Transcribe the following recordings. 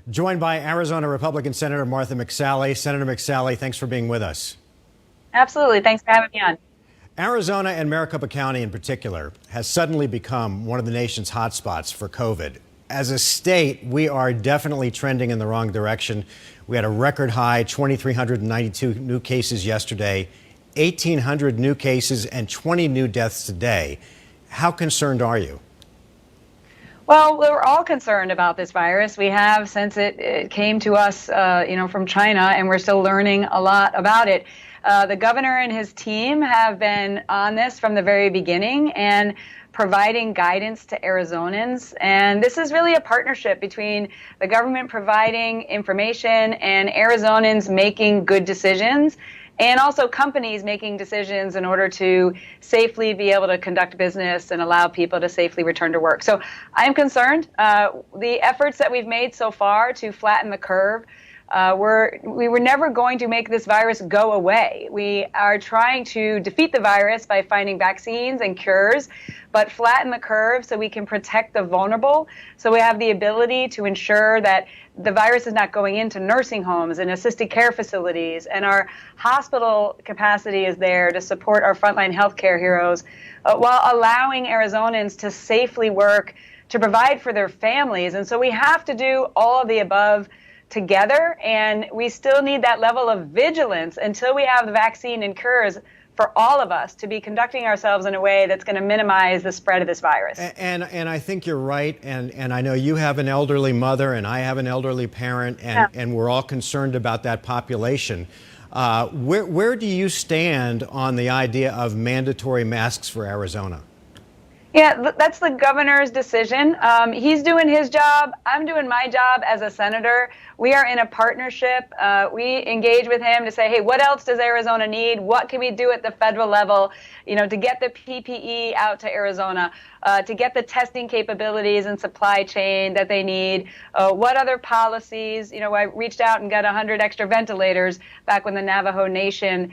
Joined by Arizona Republican Senator Martha McSally. Senator McSally, thanks for being with us. Absolutely. Thanks for having me on. Arizona and Maricopa County in particular has suddenly become one of the nation's hotspots for COVID. As a state, we are definitely trending in the wrong direction. We had a record high 2,392 new cases yesterday, 1,800 new cases and 20 new deaths today. How concerned are you? Well, we're all concerned about this virus. We have since it came to us, from China, and we're still learning a lot about it. The governor and his team have been on this from the very beginning and providing guidance to Arizonans. And this is really a partnership between the government providing information and Arizonans making good decisions, and also companies making decisions in order to safely be able to conduct business and allow people to safely return to work. So I'm concerned. The efforts that we've made so far to flatten the curve, we were never going to make this virus go away. We are trying to defeat the virus by finding vaccines and cures, but flatten the curve so we can protect the vulnerable, so we have the ability to ensure that the virus is not going into nursing homes and assisted care facilities, and our hospital capacity is there to support our frontline healthcare heroes, while allowing Arizonans to safely work, to provide for their families. And so we have to do all of the above together, and we still need that level of vigilance until we have the vaccine and cures for all of us to be conducting ourselves in a way that's going to minimize the spread of this virus. And I think you're right. And I know you have an elderly mother and I have an elderly parent, and we're all concerned about that population. Where do you stand on the idea of mandatory masks for Arizona? Yeah, that's the governor's decision. He's doing his job. I'm doing my job as a senator. We are in a partnership. We engage with him to say, hey, what else does Arizona need? What can we do at the federal level, to get the PPE out to Arizona, to get the testing capabilities and supply chain that they need? What other policies? I reached out and got 100 extra ventilators back when the Navajo Nation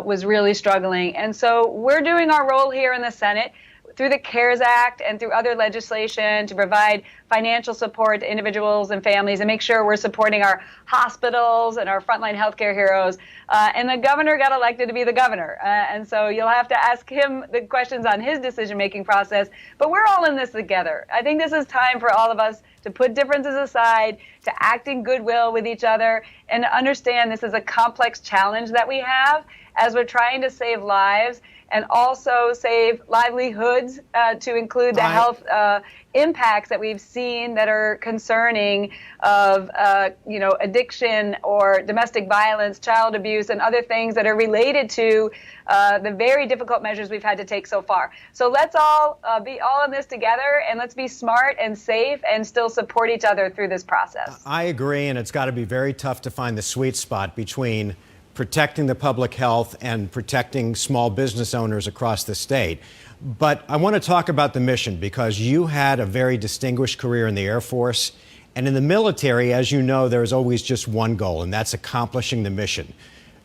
was really struggling. And so we're doing our role here in the Senate through the CARES Act and through other legislation to provide financial support to individuals and families and make sure we're supporting our hospitals and our frontline healthcare heroes. And the governor got elected to be the governor. And so you'll have to ask him the questions on his decision-making process. But we're all in this together. I think this is time for all of us to put differences aside, to act in goodwill with each other, and to understand this is a complex challenge that we have as we're trying to save lives and also save livelihoods, to include the health impacts that we've seen that are concerning of, addiction or domestic violence, child abuse, and other things that are related to the very difficult measures we've had to take so far. So let's all be all in this together, and let's be smart and safe and still support each other through this process. I agree, and it's got to be very tough to find the sweet spot between protecting the public health and protecting small business owners across the state. But I want to talk about the mission, because you had a very distinguished career in the Air Force. And in the military, as you know, there is always just one goal, and that's accomplishing the mission.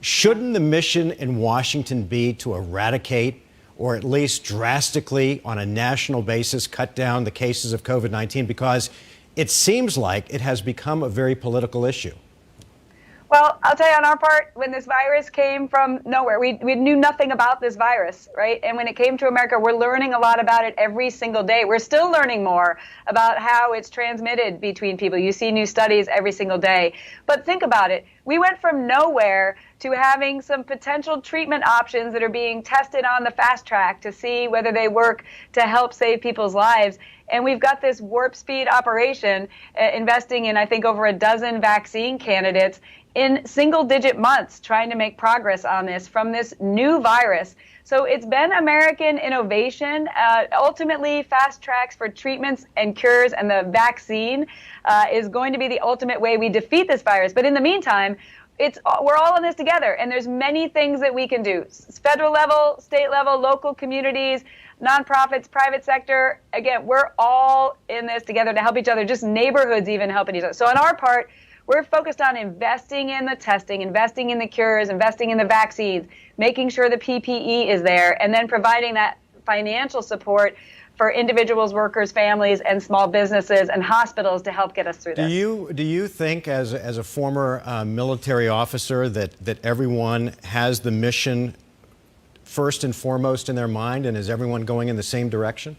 Shouldn't the mission in Washington be to eradicate, or at least drastically on a national basis, cut down the cases of COVID-19? Because it seems like it has become a very political issue. Well, I'll tell you, on our part, when this virus came from nowhere, we knew nothing about this virus, right? And when it came to America, we're learning a lot about it every single day. We're still learning more about how it's transmitted between people. You see new studies every single day. But think about it. We went from nowhere to having some potential treatment options that are being tested on the fast track to see whether they work to help save people's lives. And we've got this warp speed operation investing in, I think, over a dozen vaccine candidates in single-digit months, trying to make progress on this from this new virus. So it's been American innovation. Ultimately, fast tracks for treatments and cures, and the vaccine is going to be the ultimate way we defeat this virus. But in the meantime, we're all in this together, and there's many things that we can do. Federal level, state level, local communities, nonprofits, private sector. Again, we're all in this together to help each other, just neighborhoods even helping each other. So on our part, we're focused on investing in the testing, investing in the cures, investing in the vaccines, making sure the PPE is there, and then providing that financial support for individuals, workers, families, and small businesses and hospitals to help get us through this. Do you think, as a former military officer, that everyone has the mission first and foremost in their mind, and is everyone going in the same direction?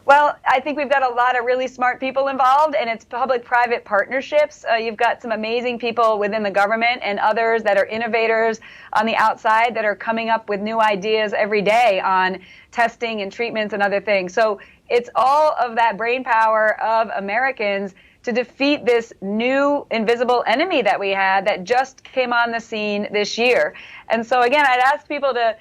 Well, I think we've got a lot of really smart people involved, and it's public-private partnerships. You've got some amazing people within the government and others that are innovators on the outside that are coming up with new ideas every day on testing and treatments and other things. So it's all of that brain power of Americans to defeat this new invisible enemy that we had that just came on the scene this year. And so again, I'd ask people to,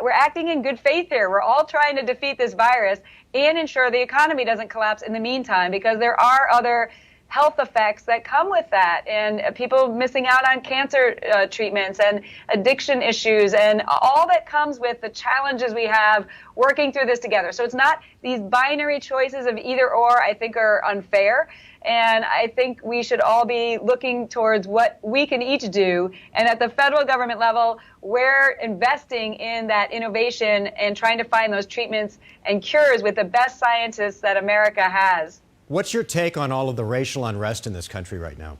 we're acting in good faith here. We're all trying to defeat this virus and ensure the economy doesn't collapse in the meantime, because there are other health effects that come with that, and people missing out on cancer treatments and addiction issues and all that comes with the challenges we have working through this together. So it's not these binary choices of either or, I think, are unfair. And I think we should all be looking towards what we can each do. And at the federal government level, we're investing in that innovation and trying to find those treatments and cures with the best scientists that America has. What's your take on all of the racial unrest in this country right now?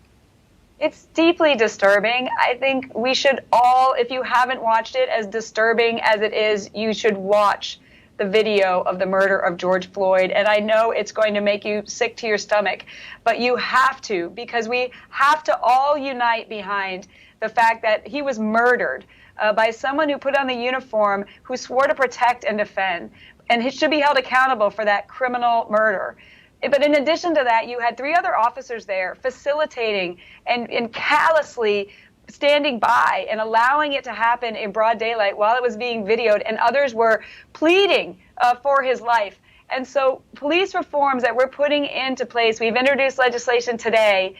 It's deeply disturbing. I think we should all, if you haven't watched it, as disturbing as it is, you should watch the video of the murder of George Floyd. And I know it's going to make you sick to your stomach, but you have to, because we have to all unite behind the fact that he was murdered by someone who put on the uniform, who swore to protect and defend, and he should be held accountable for that criminal murder. But in addition to that, you had 3 other officers there facilitating and callously standing by and allowing it to happen in broad daylight while it was being videoed, and others were pleading for his life. And so police reforms that we're putting into place, we've introduced legislation today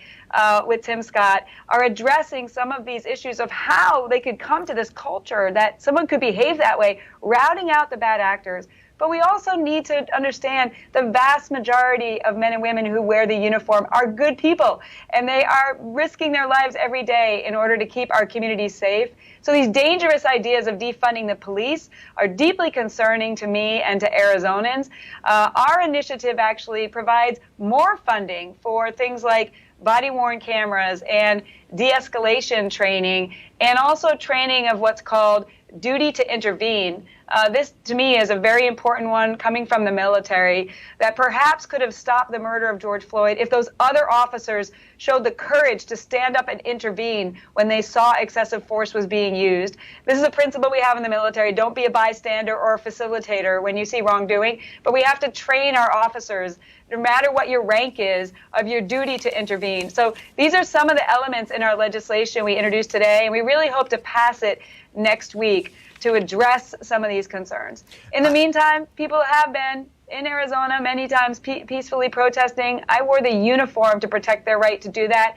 with Tim Scott, are addressing some of these issues of how they could come to this culture that someone could behave that way, routing out the bad actors. But we also need to understand the vast majority of men and women who wear the uniform are good people, and they are risking their lives every day in order to keep our communities safe. So these dangerous ideas of defunding the police are deeply concerning to me and to Arizonans. Our initiative actually provides more funding for things like body-worn cameras and de-escalation training, and also training of what's called duty to intervene. This, to me, is a very important one coming from the military that perhaps could have stopped the murder of George Floyd if those other officers showed the courage to stand up and intervene when they saw excessive force was being used. This is a principle we have in the military. Don't be a bystander or a facilitator when you see wrongdoing, but we have to train our officers, no matter what your rank is, of your duty to intervene. So these are some of the elements in our legislation we introduced today, and we really hope to pass it next week to address some of these concerns. In the meantime, people have been in Arizona many times peacefully protesting. I wore the uniform to protect their right to do that,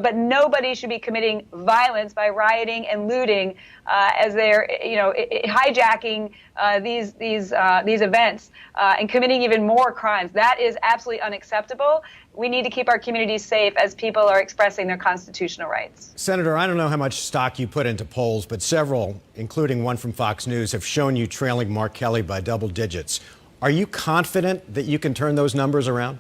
but nobody should be committing violence by rioting and looting as they're, hijacking these events and committing even more crimes. That is absolutely unacceptable. We need to keep our communities safe as people are expressing their constitutional rights. Senator, I don't know how much stock you put into polls, but several, including one from Fox News, have shown you trailing Mark Kelly by double digits. Are you confident that you can turn those numbers around?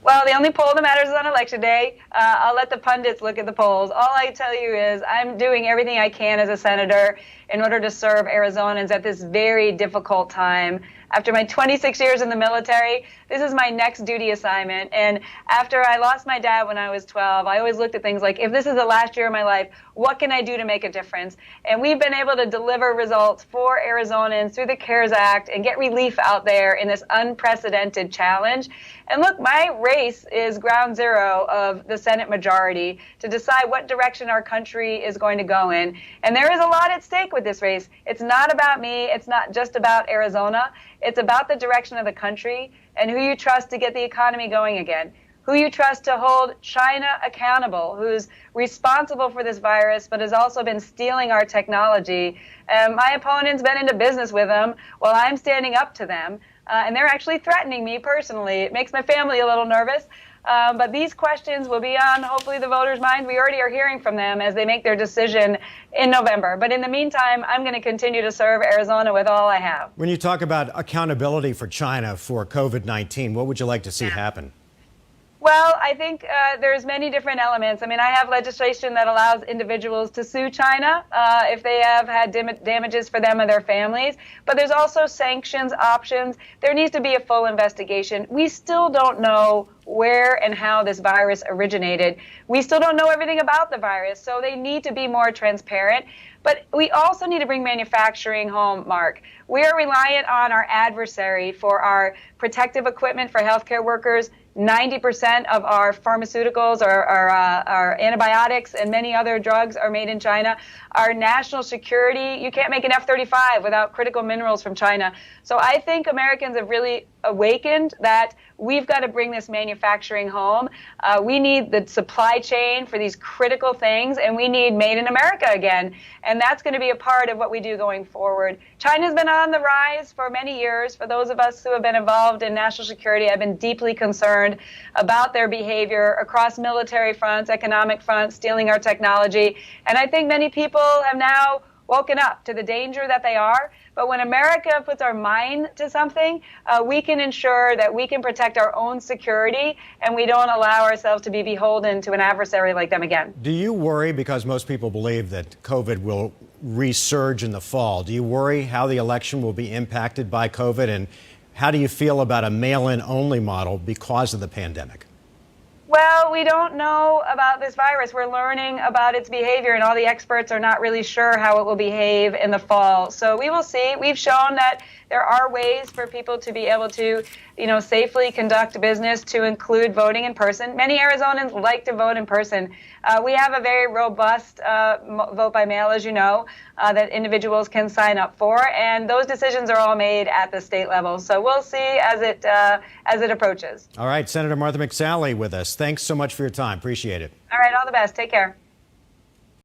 Well, the only poll that matters is on Election Day. I'll let the pundits look at the polls. All I tell you is I'm doing everything I can as a senator in order to serve Arizonans at this very difficult time. After my 26 years in the military, this is my next duty assignment. And after I lost my dad when I was 12, I always looked at things like, if this is the last year of my life, what can I do to make a difference? And we've been able to deliver results for Arizonans through the CARES Act and get relief out there in this unprecedented challenge. And look, my race is ground zero of the Senate majority to decide what direction our country is going to go in. And there is a lot at stake with this race. It's not about me. It's not just about Arizona. It's about the direction of the country and who you trust to get the economy going again, who you trust to hold China accountable, who's responsible for this virus but has also been stealing our technology. My opponent's been into business with them while I'm standing up to them, and they're actually threatening me personally. It makes my family a little nervous. But these questions will be on, hopefully, the voters' minds. We already are hearing from them as they make their decision in November. But in the meantime, I'm going to continue to serve Arizona with all I have. When you talk about accountability for China for COVID-19, what would you like to see happen? Well, I think there's many different elements. I mean, I have legislation that allows individuals to sue China if they have had damages for them and their families. But there's also sanctions options. There needs to be a full investigation. We still don't know where and how this virus originated. We still don't know everything about the virus, so they need to be more transparent. But we also need to bring manufacturing home, Mark. We are reliant on our adversary for our protective equipment for healthcare workers. 90% of our pharmaceuticals, our antibiotics, and many other drugs are made in China. Our national security, you can't make an F-35 without critical minerals from China. So I think Americans have really awakened that we've got to bring this manufacturing home. We need the supply chain for these critical things, and we need made in America again. And that's going to be a part of what we do going forward. China's been on the rise for many years. For those of us who have been involved in national security, I've been deeply concerned about their behavior across military fronts, economic fronts, stealing our technology. And I think many people have now woken up to the danger that they are. But when America puts our mind to something, we can ensure that we can protect our own security and we don't allow ourselves to be beholden to an adversary like them again. Do you worry, because most people believe that COVID will resurge in the fall, do you worry how the election will be impacted by COVID? And how do you feel about a mail-in only model because of the pandemic? Well, we don't know about this virus. We're learning about its behavior, and all the experts are not really sure how it will behave in the fall. So we will see. We've shown that there are ways for people to be able to, safely conduct business, to include voting in person. Many Arizonans like to vote in person. We have a very robust vote by mail, as you know, that individuals can sign up for, and those decisions are all made at the state level. So we'll see as it approaches. All right, Senator Martha McSally with us. Thanks so much for your time. Appreciate it. All right, all the best. Take care.